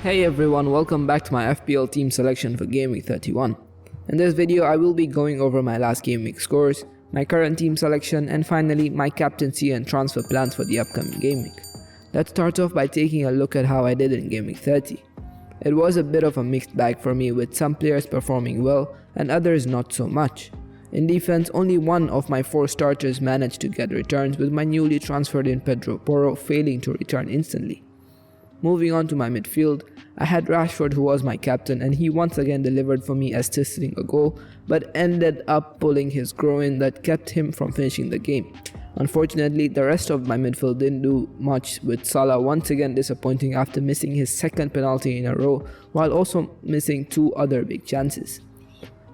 Hey everyone, welcome back to my FPL team selection for Gameweek 31. In this video, I will be going over my last Gameweek scores, my current team selection, and finally my captaincy and transfer plans for the upcoming Gameweek. Let's start off by taking a look at how I did in Gameweek 30. It was a bit of a mixed bag for me, with some players performing well and others not so much. In defense, only one of my 4 starters managed to get returns, with my newly transferred in Pedro Porro failing to return instantly. Moving on to my midfield, I had Rashford, who was my captain, and he once again delivered for me, assisting a goal, but ended up pulling his groin that kept him from finishing the game. Unfortunately, the rest of my midfield didn't do much, with Salah once again disappointing after missing his second penalty in a row, while also missing 2 other big chances.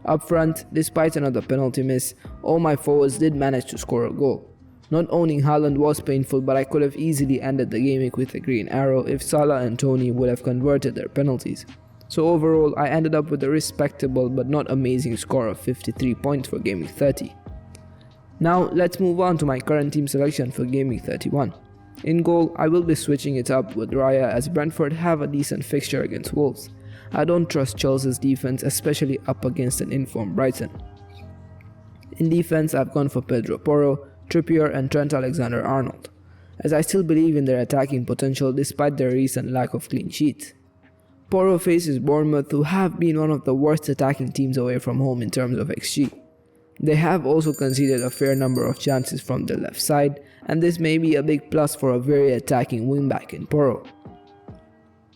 Up front, despite another penalty miss, all my forwards did manage to score a goal. Not owning Haaland was painful, but I could have easily ended the game with a green arrow if Salah and Tony would have converted their penalties. So overall, I ended up with a respectable but not amazing score of 53 points for Gameweek 30. Now let's move on to my current team selection for Gameweek 31. In goal, I will be switching it up with Raya, as Brentford have a decent fixture against Wolves. I don't trust Chelsea's defense, especially up against an informed Brighton. In defense, I've gone for Pedro Porro, Trippier and Trent Alexander-Arnold, as I still believe in their attacking potential despite their recent lack of clean sheets. Porro faces Bournemouth, who have been one of the worst attacking teams away from home in terms of XG. They have also conceded a fair number of chances from the left side, and this may be a big plus for a very attacking wingback in Porro.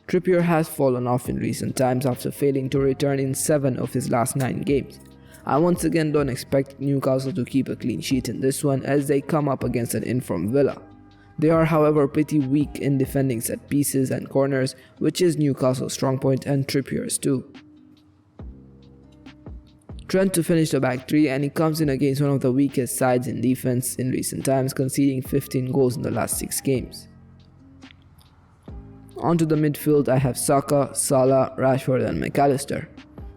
Trippier has fallen off in recent times after failing to return in 7 of his last 9 games. I once again don't expect Newcastle to keep a clean sheet in this one, as they come up against an informed Villa. They are, however, pretty weak in defending set pieces and corners, which is Newcastle's strong point and Trippier's too. Trent to finish the back 3, and he comes in against one of the weakest sides in defense in recent times, conceding 15 goals in the last 6 games. Onto the midfield, I have Saka, Salah, Rashford and McAllister.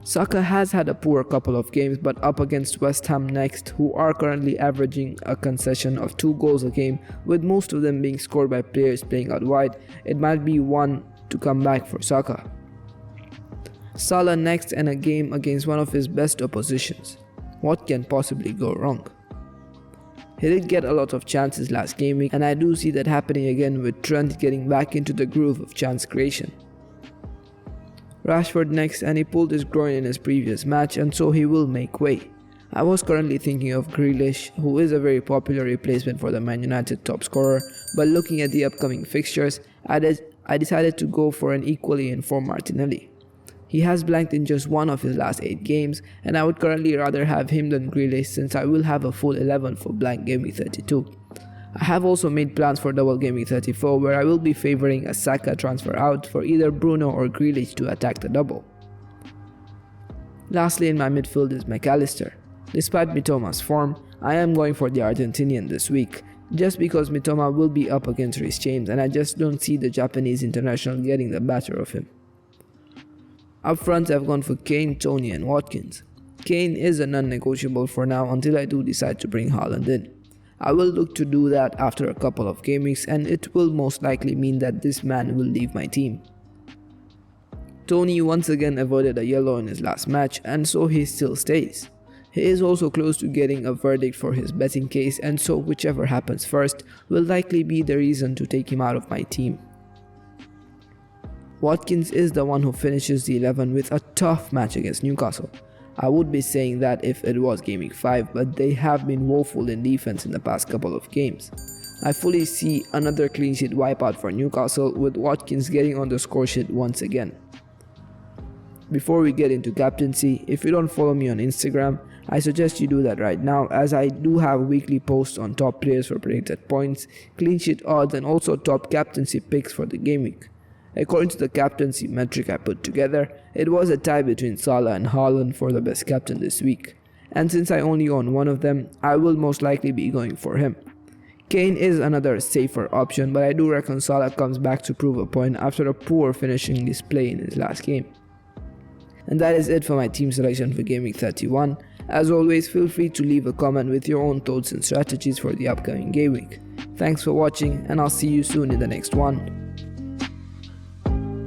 Saka has had a poor couple of games, but up against West Ham next, who are currently averaging a concession of 2 goals a game, with most of them being scored by players playing out wide, it might be one to come back for Saka. Salah next, and a game against one of his best oppositions. What can possibly go wrong? He did get a lot of chances last game week, and I do see that happening again, with Trent getting back into the groove of chance creation. Rashford next, and he pulled his groin in his previous match, and so he will make way. I was currently thinking of Grealish, who is a very popular replacement for the Man United top scorer, but looking at the upcoming fixtures, I decided to go for an equally informed Martinelli. He has blanked in just 1 of his last 8 games, and I would currently rather have him than Grealish, since I will have a full 11 for blank Gameweek 32. I have also made plans for double Gameweek 34, where I will be favoring a Saka transfer out for either Bruno or Grealish to attack the double. Lastly, in my midfield is McAllister. Despite Mitoma's form, I am going for the Argentinian this week, just because Mitoma will be up against Reece James, and I just don't see the Japanese international getting the better of him. Up front, I've gone for Kane, Tony and Watkins. Kane is a non-negotiable for now until I do decide to bring Haaland in. I will look to do that after a couple of game weeks, and it will most likely mean that this man will leave my team. Tony once again avoided a yellow in his last match, and so he still stays. He is also close to getting a verdict for his betting case, and so whichever happens first will likely be the reason to take him out of my team. Watkins is the one who finishes the 11 with a tough match against Newcastle. I would be saying that if it was Gameweek 5, but they have been woeful in defense in the past couple of games. I fully see another clean sheet wipeout for Newcastle, with Watkins getting on the score sheet once again. Before we get into captaincy, if you don't follow me on Instagram, I suggest you do that right now, as I do have weekly posts on top players for predicted points, clean sheet odds and also top captaincy picks for the game week. According to the captaincy metric I put together, it was a tie between Salah and Haaland for the best captain this week, and since I only own one of them, I will most likely be going for him. Kane is another safer option, but I do reckon Salah comes back to prove a point after a poor finishing display in his last game. And that is it for my team selection for Gameweek 31. As always, feel free to leave a comment with your own thoughts and strategies for the upcoming game week. Thanks for watching, and I'll see you soon in the next one.